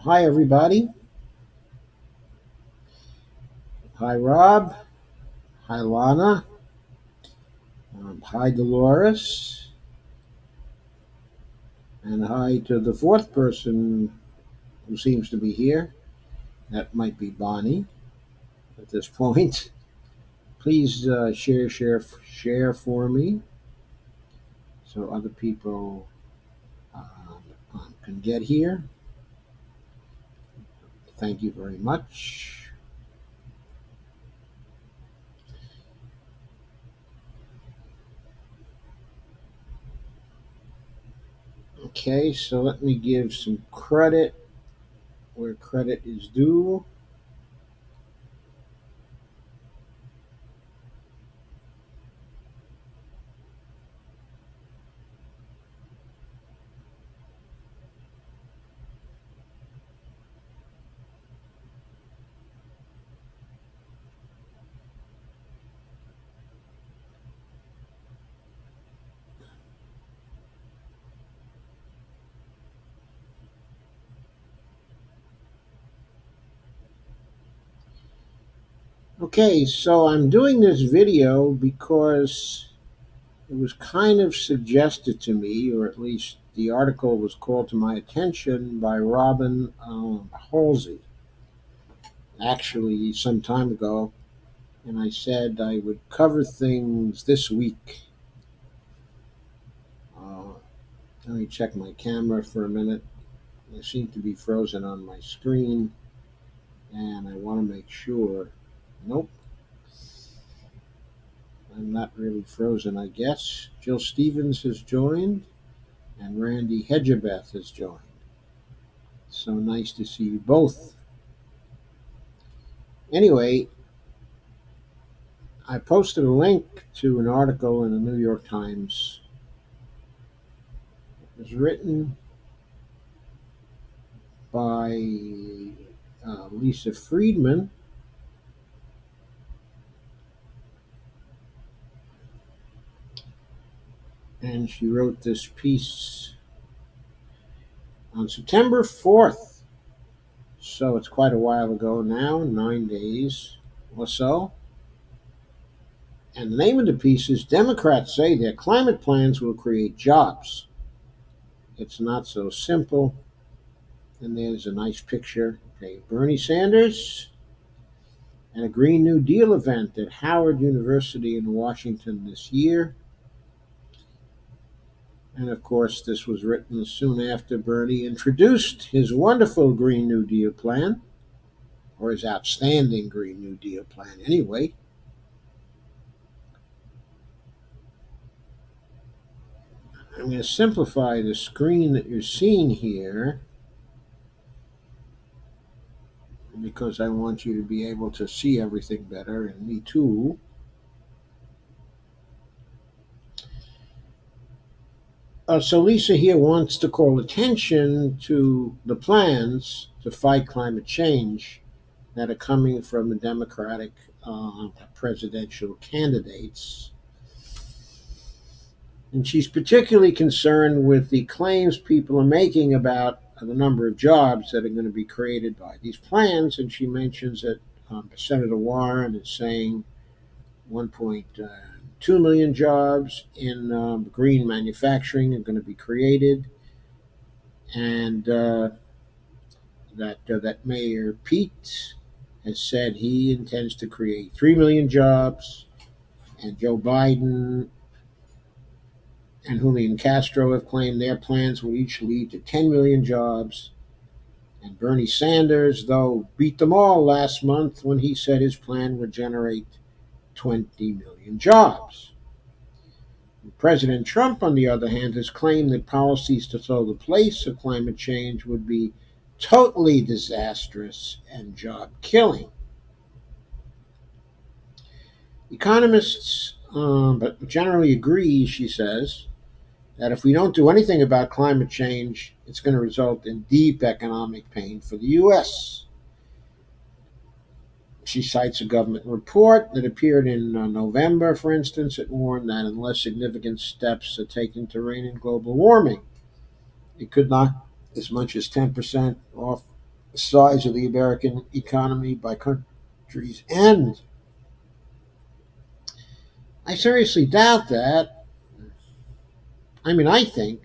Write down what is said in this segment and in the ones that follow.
Hi, everybody. Hi, Rob. Hi, Lana. Hi, Dolores. And hi to the fourth person who seems to be here. That might be Bonnie at this point. Please share for me so other people can get here. Thank you very much. Okay, so let me give some credit where credit is due. Okay, so I'm doing this video because it was kind of suggested to me, or at least the article was called to my attention by Robin Halsey, actually, some time ago. And I said I would cover things this week. Uh, Let me check my camera for a minute. I seem to be frozen on my screen, and I want to make sure. Nope, I'm not really frozen, I guess. Jill Stevens has joined, and Randy Hedgebeth has joined. So nice to see you both. Anyway, I posted a link to an article in the New York Times. It was written by Lisa Friedman, and she wrote this piece on September 4th. So it's quite a while ago now, 9 days or so. And the name of the piece is Democrats Say Their Climate Plans Will Create Jobs. It's not so simple. And there's a nice picture. Okay, Bernie Sanders and a Green New Deal event at Howard University in Washington this year. And of course, this was written soon after Bernie introduced his wonderful Green New Deal plan, or his outstanding Green New Deal plan, anyway. I'm going to simplify the screen that you're seeing here because I want you to be able to see everything better, and me too. So Lisa here wants to call attention to the plans to fight climate change that are coming from the Democratic presidential candidates. And she's particularly concerned with the claims people are making about the number of jobs that are going to be created by these plans. And she mentions that Senator Warren is saying 1.2 million jobs in green manufacturing are going to be created, and that Mayor Pete has said he intends to create 3 million jobs, and Joe Biden and Julian Castro have claimed their plans will each lead to 10 million jobs. And Bernie Sanders, though, beat them all last month when he said his plan would generate 20 million jobs. President Trump, on the other hand, has claimed that policies to slow the pace of climate change would be totally disastrous and job killing. Economists but generally agree, she says, that if we don't do anything about climate change, it's going to result in deep economic pain for the U.S. She cites a government report that appeared in November, for instance. It warned that unless significant steps are taken to rein in global warming, it could knock as much as 10% off size of the American economy by country's end. I seriously doubt that. I mean, I think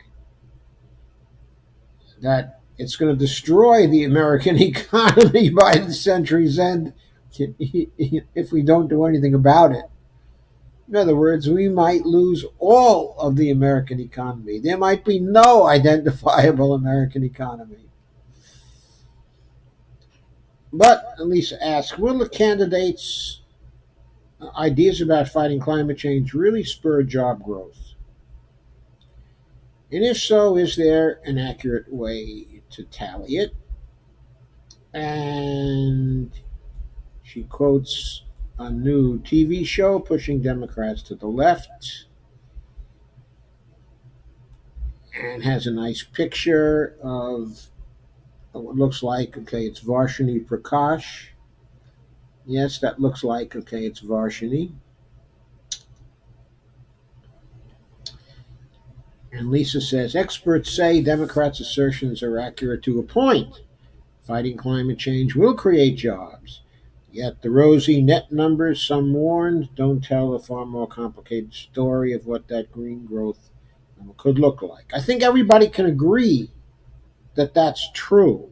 that it's going to destroy the American economy by the century's end if we don't do anything about it. In other words, we might lose all of the American economy. There might be no identifiable American economy. But Lisa asks, will the candidates' ideas about fighting climate change really spur job growth? And if so, is there an accurate way to tally it? And she quotes a new TV show pushing Democrats to the left and has a nice picture of what looks like, okay, it's Varshini Prakash. Yes, that looks like, okay, it's Varshini. And Lisa says, experts say Democrats' assertions are accurate to a point. Fighting climate change will create jobs. Yet the rosy net numbers, some warned, don't tell a far more complicated story of what that green growth could look like. I think everybody can agree that that's true,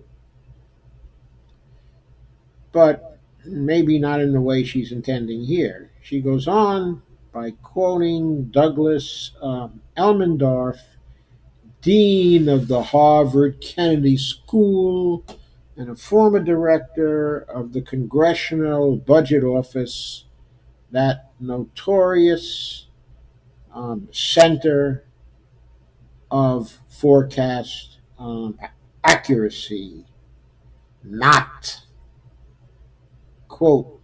but maybe not in the way she's intending here. She goes on by quoting Douglas Elmendorf, dean of the Harvard Kennedy School and a former director of the Congressional Budget Office, that notorious center of forecast accuracy. Not. Quote,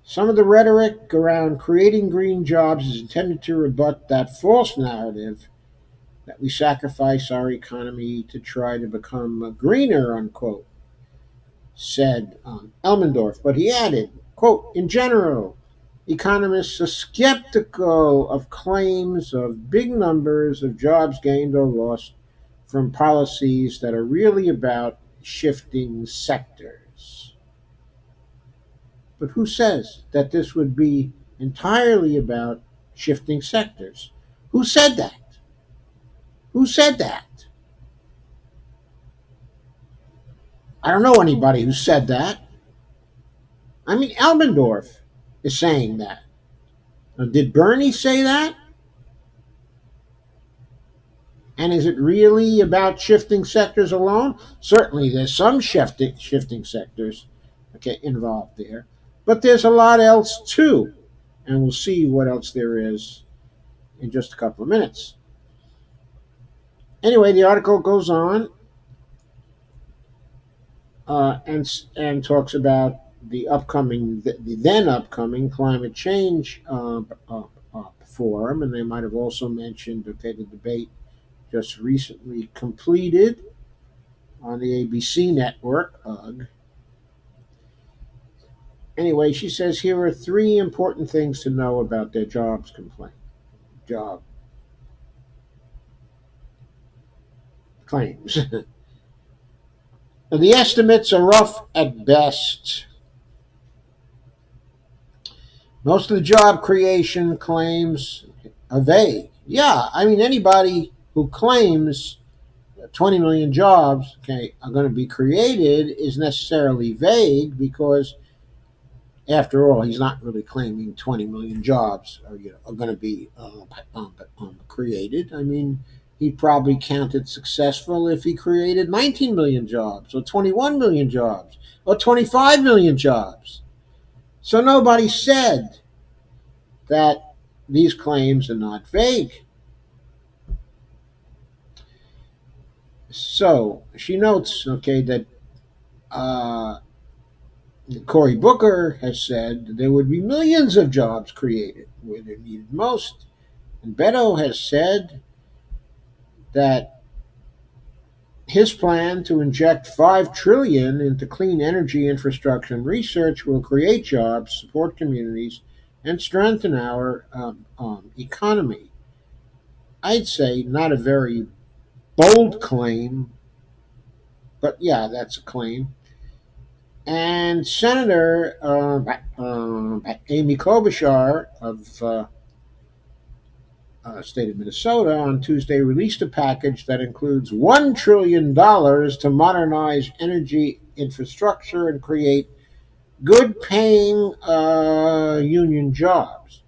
some of the rhetoric around creating green jobs is intended to rebut that false narrative that we sacrifice our economy to try to become greener, unquote, said Elmendorf. But he added, quote, in general, economists are skeptical of claims of big numbers of jobs gained or lost from policies that are really about shifting sectors. But who says that this would be entirely about shifting sectors? Who said that? Who said that? I don't know anybody who said that. I mean, Elmendorf is saying that. Did Bernie say that? And is it really about shifting sectors alone? Certainly, there's some shifting sectors, okay, involved there, but there's a lot else too, and we'll see what else there is in just a couple of minutes. Anyway, the article goes on and talks about the then upcoming climate change forum, and they might have also mentioned, okay, the debate just recently completed on the ABC network. Ugh. Anyway, she says here are three important things to know about their job claims. The estimates are rough at best. Most of the job creation claims are vague. Yeah, I mean, anybody who claims 20 million jobs, okay, are going to be created is necessarily vague because, after all, he's not really claiming 20 million jobs are going to be created. I mean, he'd probably count it successful if he created 19 million jobs or 21 million jobs or 25 million jobs. So nobody said that these claims are not vague. So she notes, okay, that uh, Cory Booker has said there would be millions of jobs created where they're needed most. And Beto has said that his plan to inject $5 trillion into clean energy infrastructure and research will create jobs, support communities, and strengthen our economy. I'd say not a very bold claim, But yeah, that's a claim. And Senator Amy Klobuchar of state of Minnesota on Tuesday released a package that includes $1 trillion to modernize energy infrastructure and create good paying union jobs.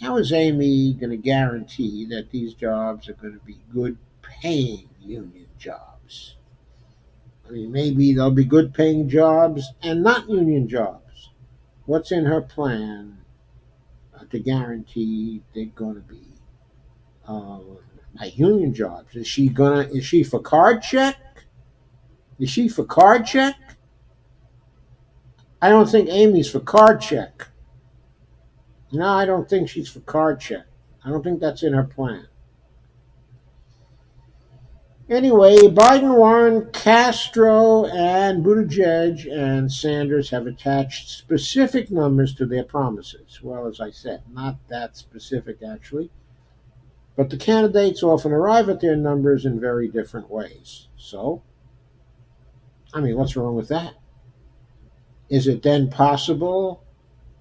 How is Amy going to guarantee that these jobs are going to be good paying union jobs? I mean, maybe there'll be good paying jobs and not union jobs. What's in her plan to guarantee they're going to be uh, union jobs? Is she for card check? Is she for card check? I don't think Amy's for card check. No, I don't think she's for card check. I don't think that's in her plan. Anyway, Biden, Warren, Castro, and Buttigieg and Sanders have attached specific numbers to their promises. Well, as I said, not that specific actually, but the candidates often arrive at their numbers in very different ways. So, I mean, what's wrong with that? Is it then possible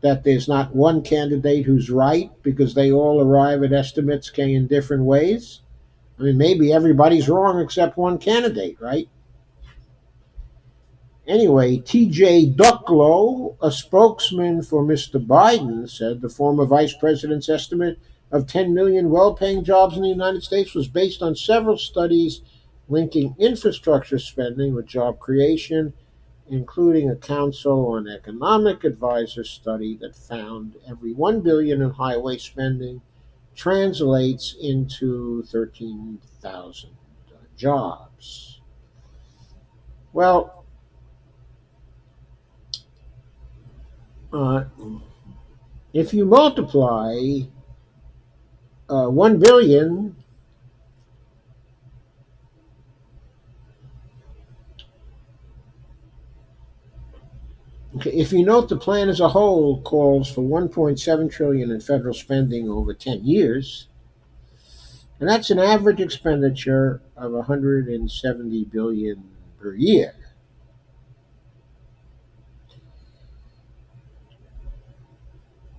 that there's not one candidate who's right because they all arrive at estimates in different ways? I mean, maybe everybody's wrong except one candidate, right? Anyway, TJ Ducklow, a spokesman for Mr. Biden, said the former vice president's estimate of 10 million well paying jobs in the United States was based on several studies linking infrastructure spending with job creation, including a Council on Economic Advisors study that found every 1 billion in highway spending translates into 13,000 jobs. Well, uh, if you multiply 1 billion, okay, if you note the plan as a whole calls for 1.7 trillion in federal spending over 10 years, and that's an average expenditure of 170 billion per year.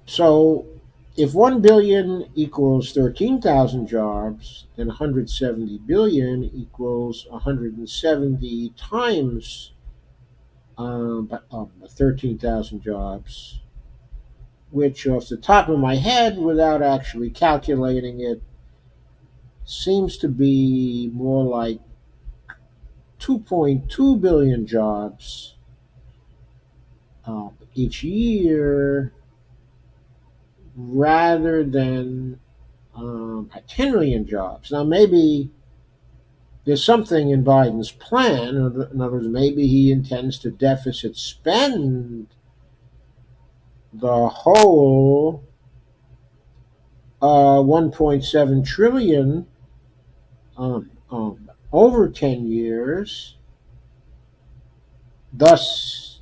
So if 1 billion equals 13,000 jobs, then 170 billion equals 170 times 13,000 jobs, which off the top of my head, without actually calculating it, seems to be more like 2.2 billion jobs each year rather than 10 million jobs. Now, maybe there's something in Biden's plan. In other words, maybe he intends to deficit spend the whole 1.7 trillion over 10 years. Thus,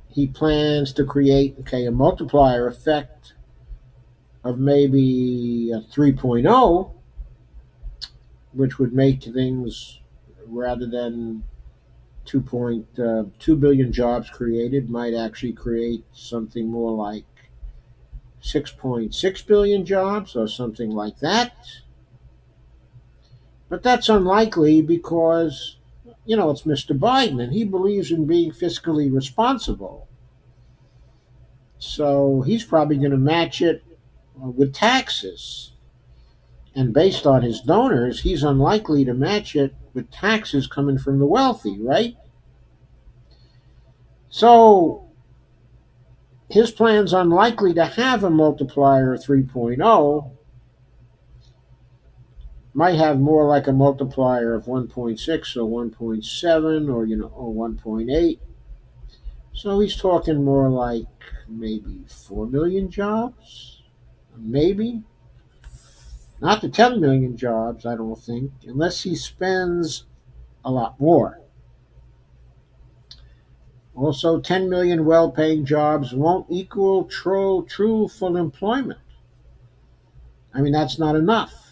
he plans to create a multiplier effect of maybe a 3.0, which would make things, rather than 2.2 billion jobs created, might actually create something more like 6.6 billion jobs or something like that. But that's unlikely because, it's Mr. Biden and he believes in being fiscally responsible. So he's probably going to match it with taxes. And based on his donors, he's unlikely to match it with taxes coming from the wealthy, right? So his plan's unlikely to have a multiplier of 3.0, might have more like a multiplier of 1.6 or 1.7 or 1.8. So he's talking more like maybe 4 million jobs, maybe. Not the 10 million jobs, I don't think, unless he spends a lot more. Also, 10 million well paying jobs won't equal true full employment. I mean, that's not enough.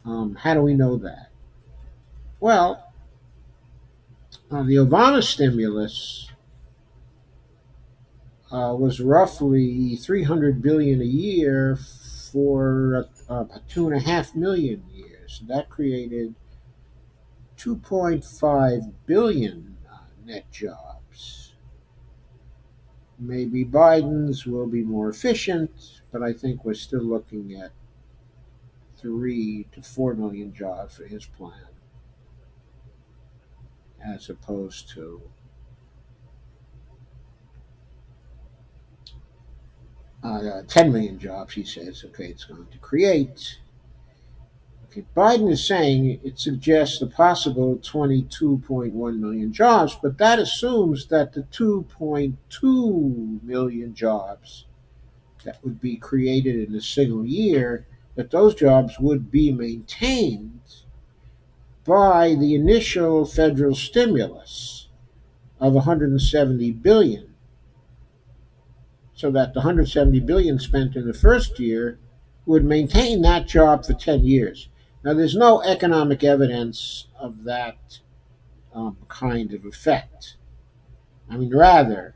How do we know that? Well, the Obama stimulus was roughly 300 billion a year for 2.5 million years. That created 2.5 billion net jobs. Maybe Biden's will be more efficient, but I think we're still looking at 3 to 4 million jobs for his plan, as opposed to 10 million jobs. He says, okay, it's going to create. Okay, Biden is saying it suggests a possible 22.1 million jobs, but that assumes that the 2.2 million jobs that would be created in a single year, that those jobs would be maintained by the initial federal stimulus of 170 billion, so that the 170 billion spent in the first year would maintain that job for 10 years. Now, there's no economic evidence of that kind of effect. I mean, rather,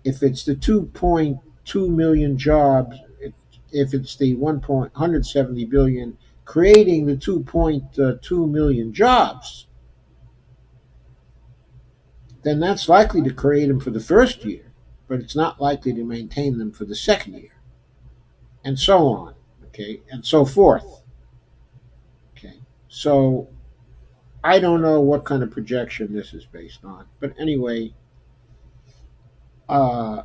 if it's the 2.2 million jobs, if it's the 170 billion creating the 2.2 million jobs, then that's likely to create them for the first year, but it's not likely to maintain them for the second year, and so on, okay, and so forth. Okay, so I don't know what kind of projection this is based on, but uh,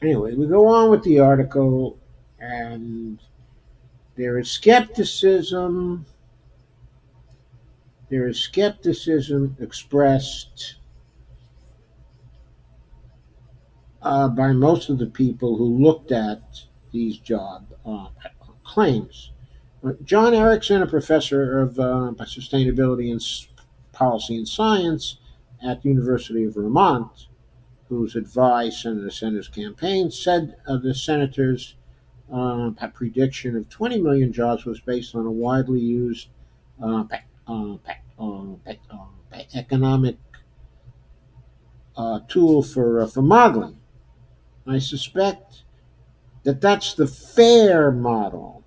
anyway, we go on with the article, and there is skepticism. There is skepticism expressed by most of the people who looked at these job claims. John Erickson, a professor of sustainability and policy and science at the University of Vermont, who's advised Senator Sanders' campaign, said the senator's prediction of 20 million jobs was based on a widely used uh, uh, economic tool for modeling. I suspect that that's the FAIR model,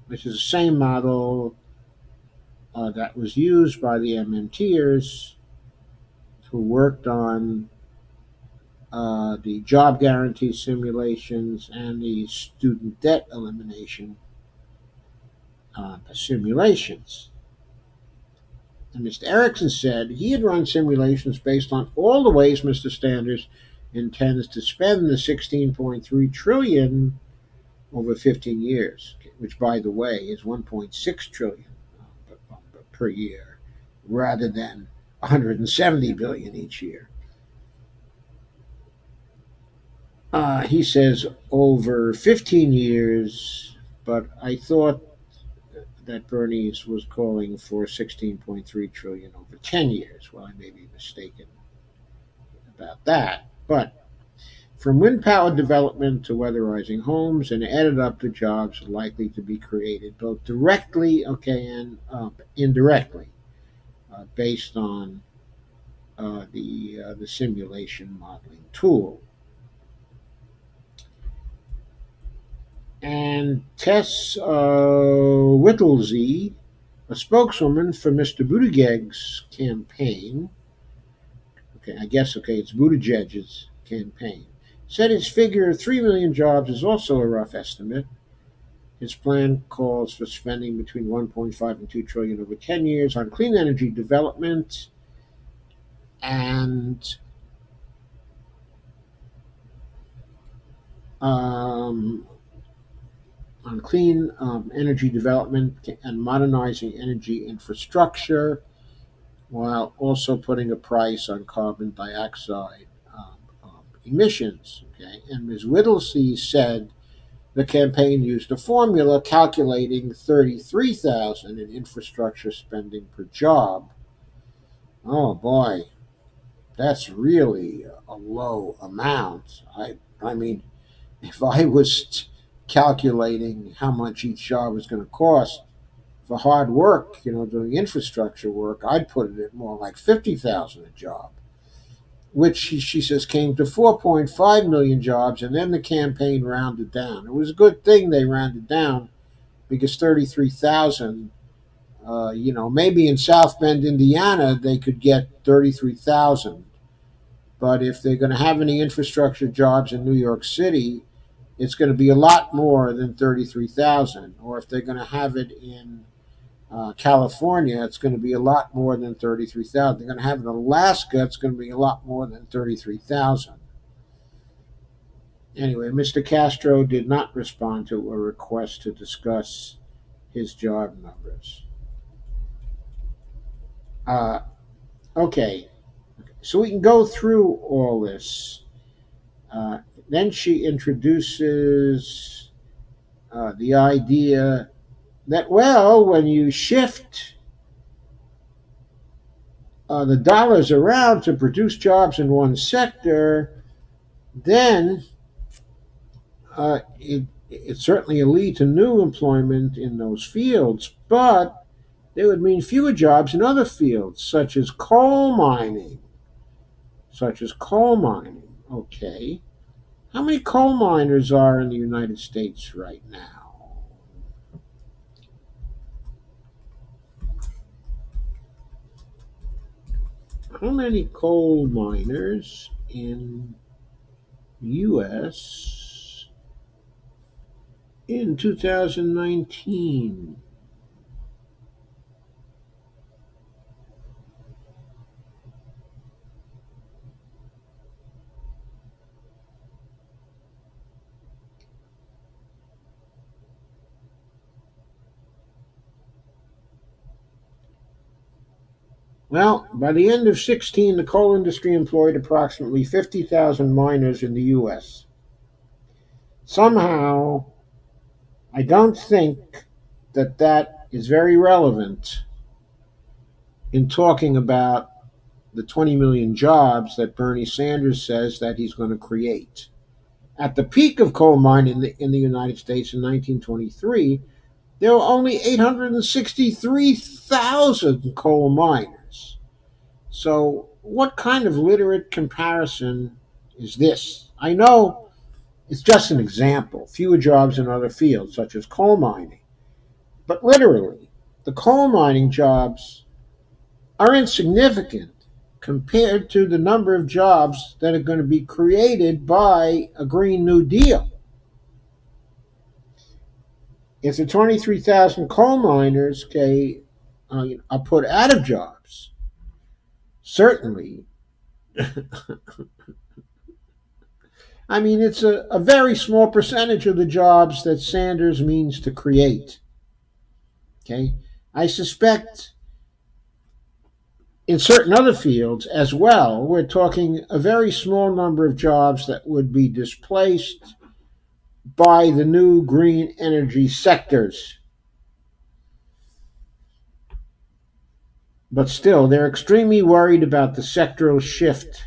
which is the same model that was used by the MMTers who worked on the job guarantee simulations and the student debt elimination simulations. And Mr. Erickson said he had run simulations based on all the ways Mr. Sanders intends to spend the 16.3 trillion over 15 years, which, by the way, is 1.6 trillion per year, rather than 170 billion each year. He says over 15 years, but I thought that Bernie's was calling for 16.3 trillion over 10 years. Well, I may be mistaken about that, but from wind power development to weatherizing homes, and added up the jobs likely to be created both directly, okay, and indirectly, based on the simulation modeling tool. And Tess Whittlesey, a spokeswoman for Mr. Buttigieg's campaign, okay, I guess, okay, it's Buttigieg's campaign, said his figure of 3 million jobs is also a rough estimate. His plan calls for spending between 1.5 and 2 trillion over 10 years on clean energy development and um, on clean energy development and modernizing energy infrastructure, while also putting a price on carbon dioxide emissions. Okay, and Ms. Whittlesey said the campaign used a formula calculating 33,000 in infrastructure spending per job. Oh boy, that's really a low amount. I mean, if I was calculating how much each job was going to cost for hard work, doing infrastructure work, I'd put it at more like 50,000 a job, which she says came to 4.5 million jobs, and then the campaign rounded down. It was a good thing they rounded down because 33,000, maybe in South Bend, Indiana, they could get 33,000. But if they're going to have any infrastructure jobs in New York City, it's going to be a lot more than 33,000. Or if they're going to have it in California, it's going to be a lot more than 33,000. They're going to have it in Alaska, it's going to be a lot more than 33,000. Anyway, Mr. Castro did not respond to a request to discuss his job numbers. Okay, so we can go through all this. Then she introduces the idea that, well, when you shift the dollars around to produce jobs in one sector, then it certainly will lead to new employment in those fields, but they would mean fewer jobs in other fields, such as coal mining. Okay. How many coal miners are in the United States right now? How many coal miners in U.S. in 2019? Well, by the end of 16, the coal industry employed approximately 50,000 miners in the U.S. Somehow, I don't think that is very relevant in talking about the 20 million jobs that Bernie Sanders says that he's going to create. At the peak of coal mining in the United States in 1923, there were only 863,000 coal miners. So, what kind of literate comparison is this? I know it's just an example, fewer jobs in other fields, such as coal mining. But literally, the coal mining jobs are insignificant compared to the number of jobs that are going to be created by a Green New Deal. If the 23,000 coal miners are put out of jobs, certainly, I mean, it's a very small percentage of the jobs that Sanders means to create. Okay? I suspect in certain other fields as well, we're talking a very small number of jobs that would be displaced by the new green energy sectors. But still, they're extremely worried about the sectoral shift.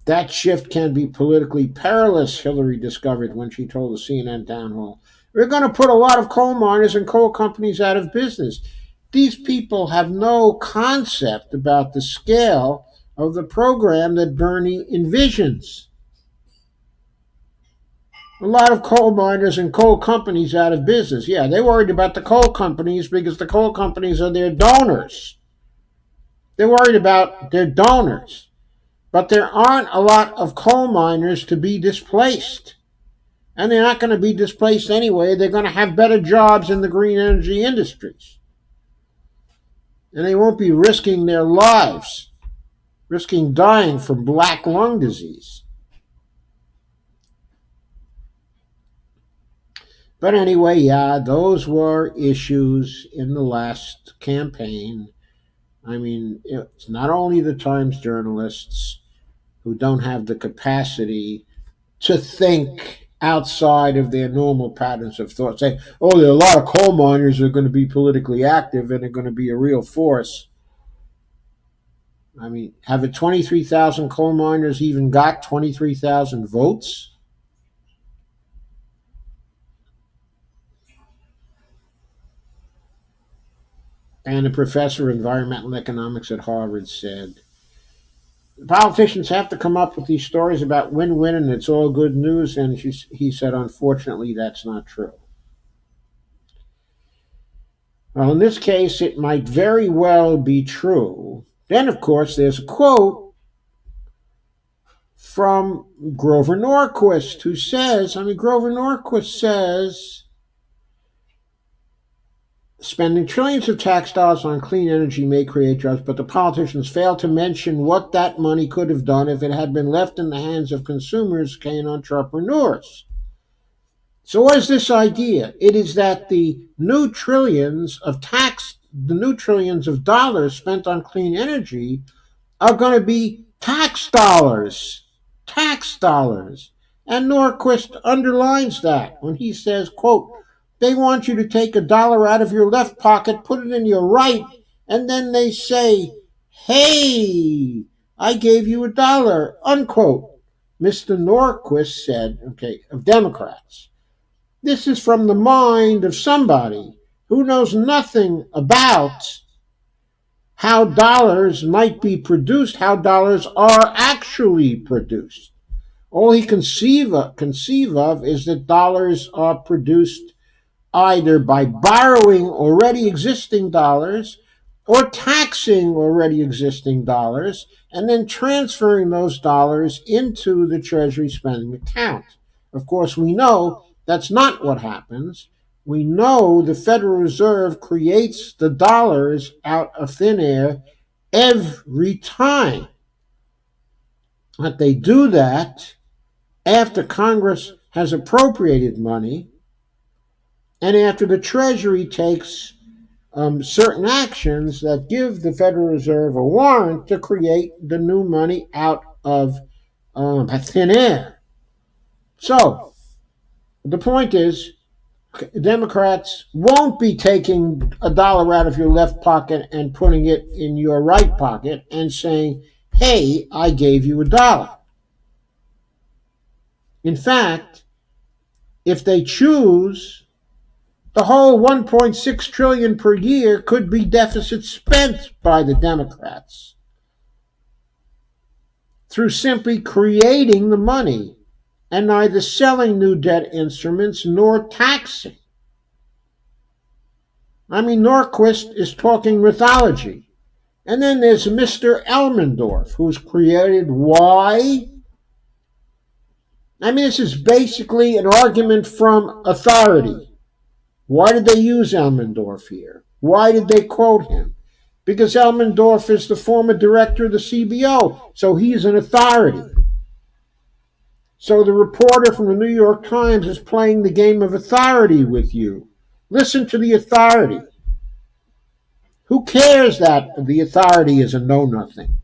That shift can be politically perilous, Hillary discovered when she told the CNN town hall. We're going to put a lot of coal miners and coal companies out of business. These people have no concept about the scale of the program that Bernie envisions. A lot of coal miners and coal companies out of business. Yeah, they're worried about the coal companies because the coal companies are their donors. They're worried about their donors. But there aren't a lot of coal miners to be displaced. And they're not going to be displaced anyway. They're going to have better jobs in the green energy industries. And they won't be risking their lives, risking dying from black lung disease. But anyway, yeah, those were issues in the last campaign. I mean, it's not only the Times journalists who don't have the capacity to think outside of their normal patterns of thought. Say, oh, there are a lot of coal miners who are going to be politically active and are going to be a real force. I mean, have the 23,000 coal miners even got 23,000 votes? And a professor of environmental economics at Harvard said, politicians have to come up with these stories about win-win and it's all good news. And he said, unfortunately, that's not true. Well, in this case, it might very well be true. Then, of course, there's a quote from Grover Norquist, who says, Grover Norquist says, spending trillions of tax dollars on clean energy may create jobs, but the politicians fail to mention what that money could have done if it had been left in the hands of consumers and entrepreneurs. So what is this idea? It is that the new trillions of dollars spent on clean energy are going to be tax dollars. Tax dollars. And Norquist underlines that when he says, quote, they want you to take $1 out of your left pocket, put it in your right, and then they say, hey, I gave you $1, unquote. Mr. Norquist said, of Democrats. This is from the mind of somebody who knows nothing about how dollars might be produced, how dollars are actually produced. All he conceive of is that dollars are produced either by borrowing already existing dollars or taxing already existing dollars and then transferring those dollars into the Treasury spending account. Of course, we know that's not what happens. We know the Federal Reserve creates the dollars out of thin air every time. But they do that after Congress has appropriated money and after the Treasury takes certain actions that give the Federal Reserve a warrant to create the new money out of thin air. So, the point is, Democrats won't be taking $1 out of your left pocket and putting it in your right pocket and saying, hey, I gave you $1. In fact, if they choose, the whole $1.6 trillion per year could be deficit spent by the Democrats through simply creating the money and neither selling new debt instruments nor taxing. Norquist is talking mythology. And then there's Mr. Elmendorf, who's created why. This is basically an argument from authority. Why did they use Elmendorf here? Why did they quote him? Because Elmendorf is the former director of the CBO, so he's an authority. So the reporter from the New York Times is playing the game of authority with you. Listen to the authority. Who cares that the authority is a know-nothing?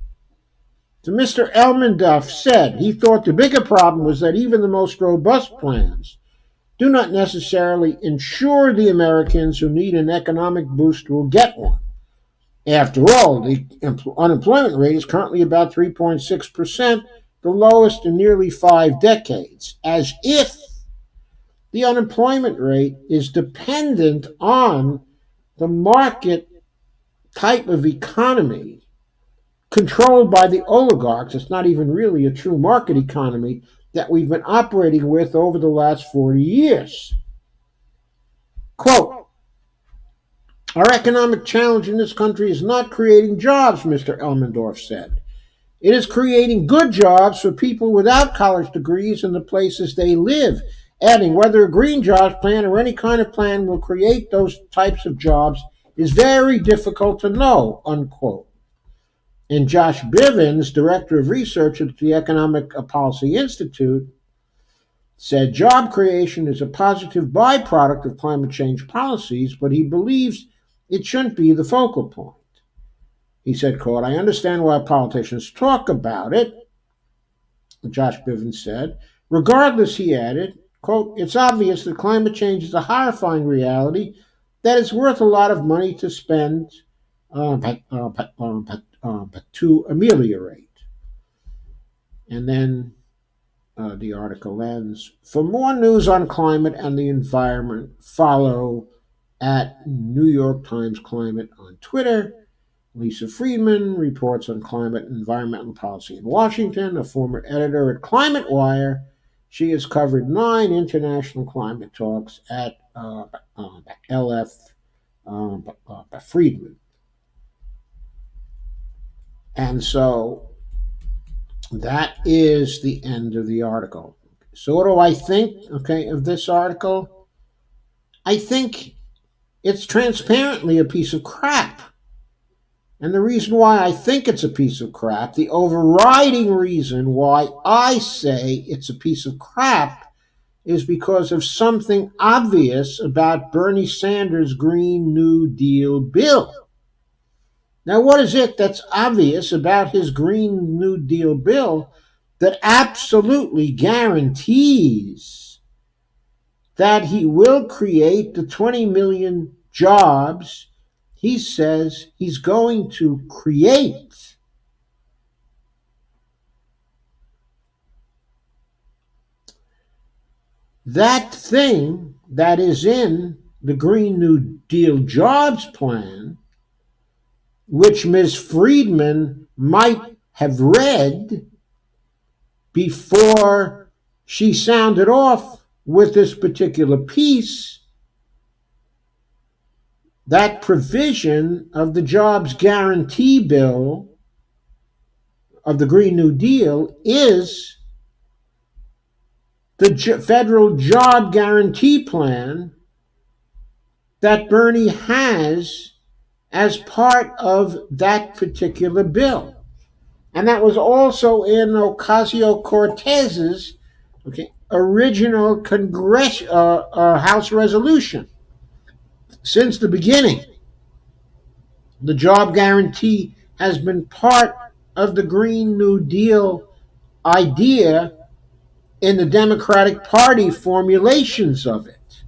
So Mr. Elmendorf said he thought the bigger problem was that even the most robust plans do not necessarily ensure the Americans who need an economic boost will get one. After all, the unemployment rate is currently about 3.6%, the lowest in nearly 5 decades, as if the unemployment rate is dependent on the market type of economy controlled by the oligarchs. It's not even really a true market economy that we've been operating with over the last 40 years. Quote, our economic challenge in this country is not creating jobs, Mr. Elmendorf said. It is creating good jobs for people without college degrees in the places they live, adding whether a green jobs plan or any kind of plan will create those types of jobs is very difficult to know, unquote. And Josh Bivens, director of research at the Economic Policy Institute, said job creation is a positive byproduct of climate change policies, but he believes it shouldn't be the focal point. He said, quote, I understand why politicians talk about it, Josh Bivens said. Regardless, he added, quote, it's obvious that climate change is a horrifying reality that is worth a lot of money to spend to ameliorate. And then the article ends. For more news on climate and the environment, follow at New York Times Climate on Twitter. Lisa Friedman reports on climate and environmental policy in Washington, a former editor at Climate Wire. She has covered 9 international climate talks at LF Friedman. And so that is the end of the article. So what do I think, of this article? I think it's transparently a piece of crap. And the reason why I think it's a piece of crap, the overriding reason why I say it's a piece of crap, is because of something obvious about Bernie Sanders' Green New Deal bill. Now, what is it that's obvious about his Green New Deal bill that absolutely guarantees that he will create the 20 million jobs he says he's going to create? That thing that is in the Green New Deal jobs plan, which Ms. Friedman might have read before she sounded off with this particular piece, that provision of the jobs guarantee bill of the Green New Deal is the federal job guarantee plan that Bernie has as part of that particular bill. And that was also in Ocasio-Cortez's original House resolution. Since the beginning, the job guarantee has been part of the Green New Deal idea in the Democratic Party formulations of it,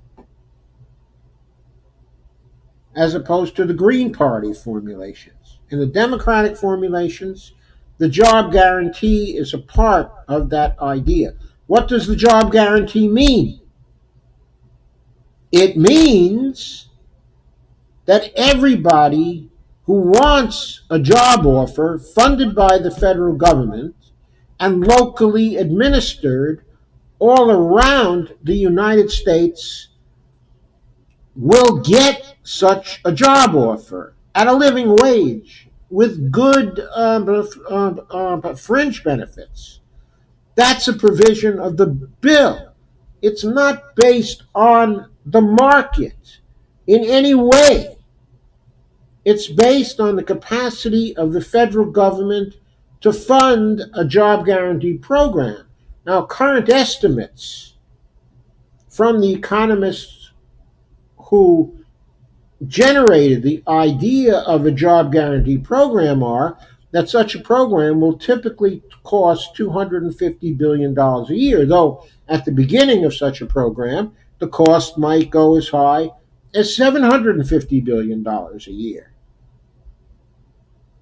as opposed to the Green Party formulations. In the Democratic formulations, the job guarantee is a part of that idea. What does the job guarantee mean? It means that everybody who wants a job offer funded by the federal government and locally administered all around the United States will get such a job offer at a living wage with good fringe benefits. That's a provision of the bill. It's not based on the market in any way. It's based on the capacity of the federal government to fund a job guarantee program. Now, current estimates from the economists who generated the idea of a job guarantee program are that such a program will typically cost $250 billion a year, though at the beginning of such a program, the cost might go as high as $750 billion a year.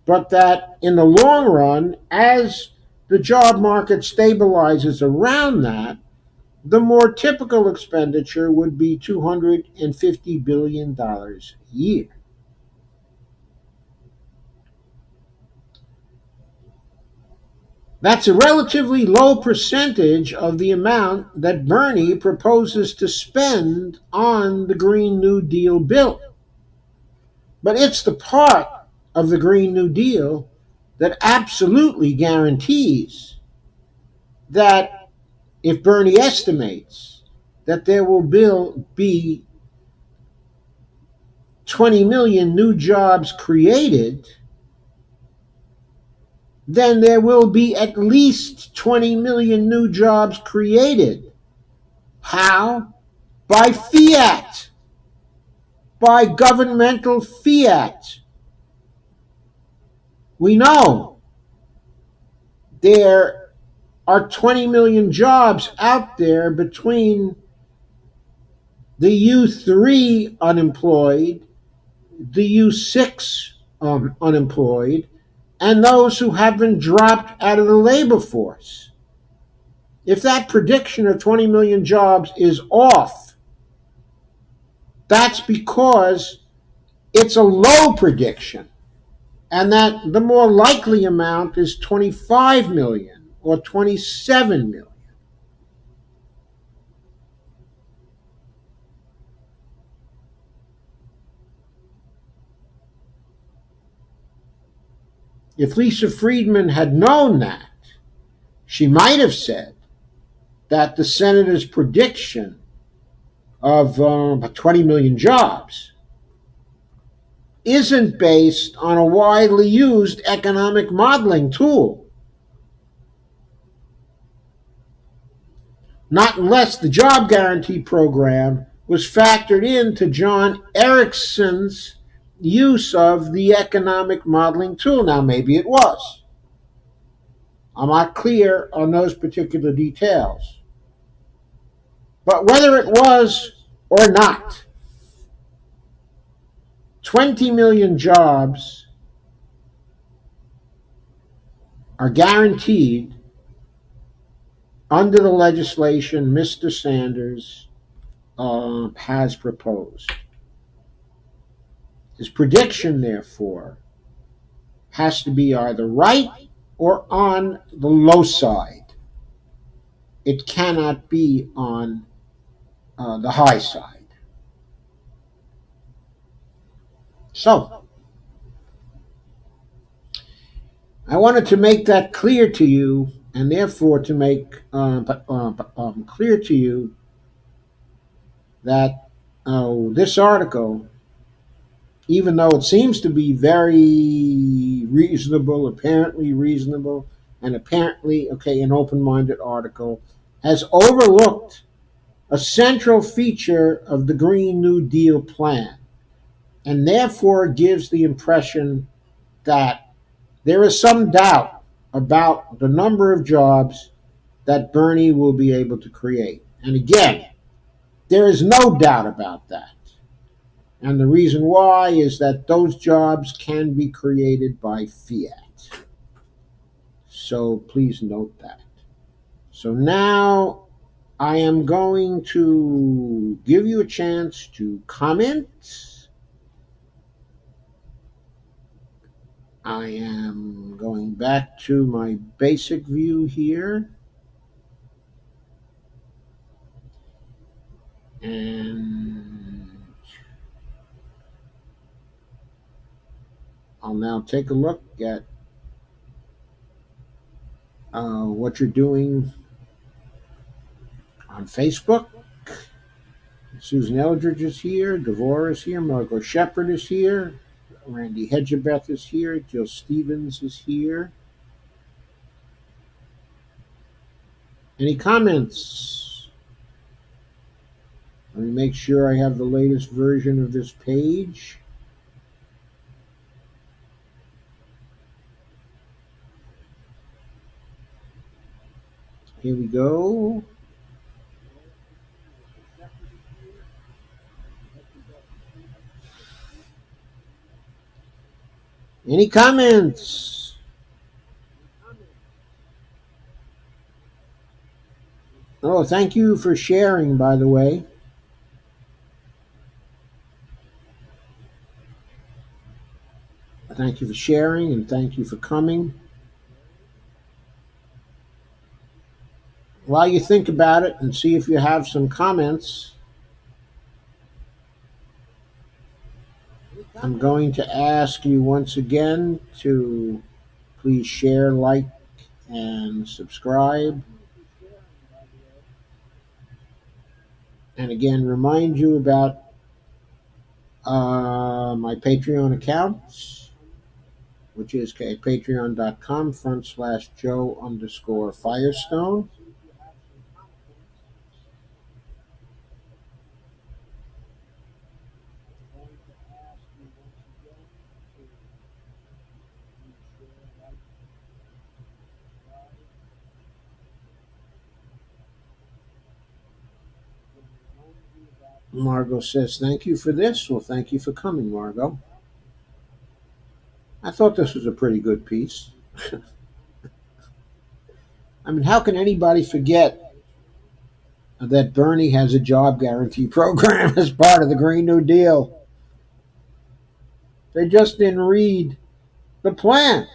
But that in the long run, as the job market stabilizes around that, the more typical expenditure would be $250 billion a year. That's a relatively low percentage of the amount that Bernie proposes to spend on the Green New Deal bill. But it's the part of the Green New Deal that absolutely guarantees that if Bernie estimates that there will be 20 million new jobs created, then there will be at least 20 million new jobs created. How? By fiat. By governmental fiat. We know there are 20 million jobs out there between the U3 unemployed, the U6 unemployed, and those who have been dropped out of the labor force. If that prediction of 20 million jobs is off, That's because it's a low prediction, and that the more likely amount is 25 million or 27 million. If Lisa Friedman had known that, she might have said that the senator's prediction of 20 million jobs isn't based on a widely used economic modeling tool. Not unless the job guarantee program was factored into John Erickson's use of the economic modeling tool. Now, maybe it was. I'm not clear on those particular details. But whether it was or not, 20 million jobs are guaranteed under the legislation Mr. Sanders has proposed. His prediction, therefore, has to be either right or on the low side. It cannot be on the high side. So, I wanted to make that clear to you, and therefore to make clear to you that this article, even though it seems to be very reasonable, and apparently, okay, an open minded article, has overlooked a central feature of the Green New Deal plan, and therefore gives the impression that there is some doubt about the number of jobs that Bernie will be able to create. And again, there is no doubt about that. And the reason why is that those jobs can be created by fiat. So please note that. So now I am going to give you a chance to comment. I am going back to my basic view here. And I'll now take a look at what you're doing on Facebook. Susan Eldridge is here. Devora is here. Margot Shepard is here. Randy Hedgebeth is here. Jill Stevens is here. Any comments? Let me make sure I have the latest version of this page. Here we go. Any comments? Oh, thank you for sharing, by the way. Thank you for sharing and thank you for coming. While you think about it and see if you have some comments, I'm going to ask you once again to please share, like, and subscribe. And again, remind you about my Patreon account, which is patreon.com/Joe_Firestone. Margot says, thank you for this. Well, thank you for coming, Margot. I thought this was a pretty good piece. I mean, how can anybody forget that Bernie has a job guarantee program as part of the Green New Deal. They just didn't read the plan.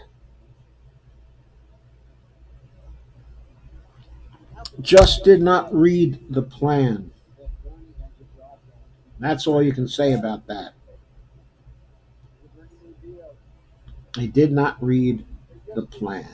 Just did not read the plan. That's all you can say about that. They did not read the plan.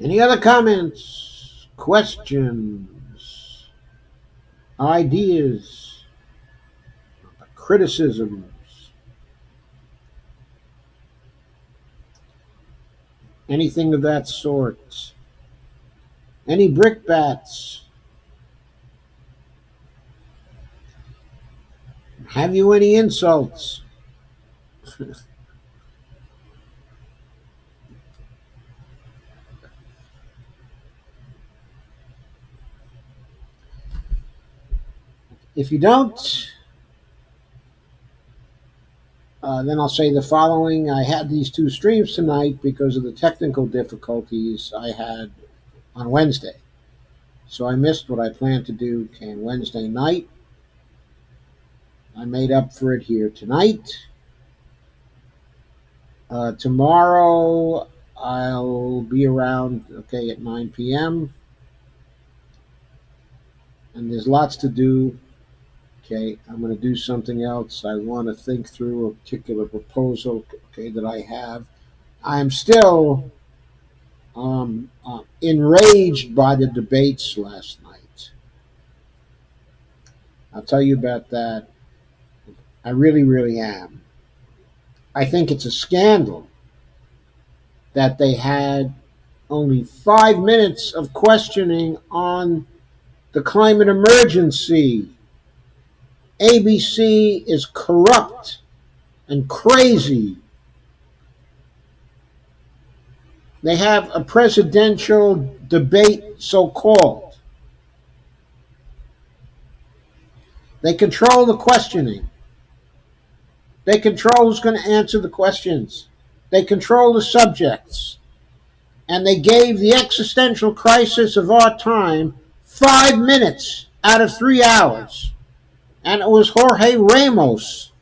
Any other comments, questions, ideas, criticisms, anything of that sort? Any brickbats? Have you any insults? If you don't, then I'll say the following. I had these two streams tonight because of the technical difficulties I had on Wednesday. So I missed what I planned to do on Wednesday night. I made up for it here tonight. Tomorrow I'll be around, okay, at 9 p.m. And there's lots to do. Okay, I'm going to do something else. I want to think through a particular proposal, okay, that I have. I'm still enraged by the debates last night. I'll tell you about that. I really, really am. I think it's a scandal that they had only 5 minutes of questioning on the climate emergency. ABC is corrupt and crazy. They have a presidential debate, so called. They control the questioning. They control who's going to answer the questions. They control the subjects. And they gave the existential crisis of our time 5 minutes out of 3 hours. And it was Jorge Ramos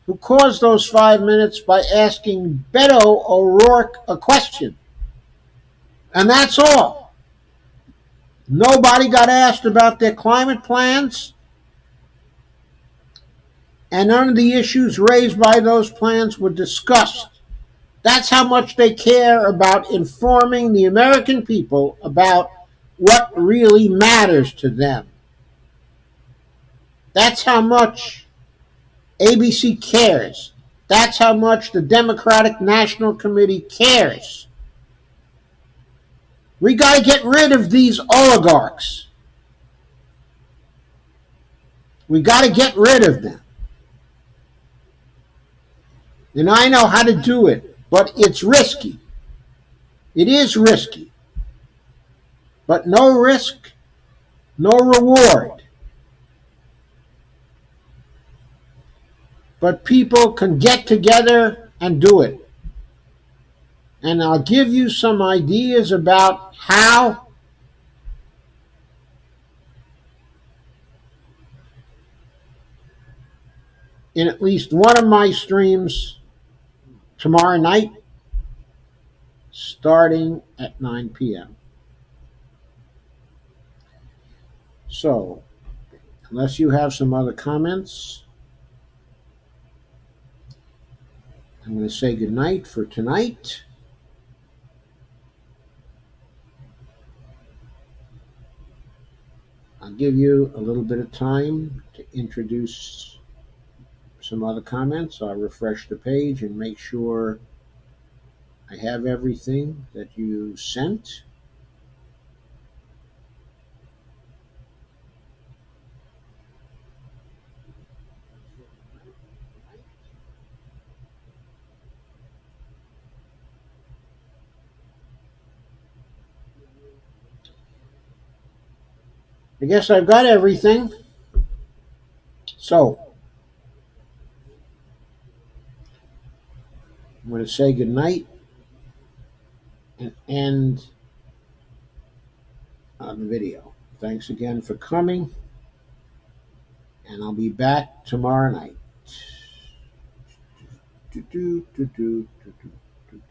who caused those 5 minutes by asking Beto O'Rourke a question. And that's all. Nobody got asked about their climate plans, and none of the issues raised by those plans were discussed. That's how much they care about informing the American people about what really matters to them. That's how much ABC cares. That's how much the Democratic National Committee cares. We got to get rid of these oligarchs. We got to get rid of them. And I know how to do it, but it's risky. It is risky. But no risk, no reward. But people can get together and do it. And I'll give you some ideas about how. In at least one of my streams tomorrow night, starting at 9 p.m. So, unless you have some other comments, I'm going to say goodnight for tonight. I'll give you a little bit of time to introduce some other comments. I'll refresh the page and make sure I have everything that you sent. I guess I've got everything. So I'm going to say goodnight and end the video. Thanks again for coming, and I'll be back tomorrow night. Do, do, do, do, do, do.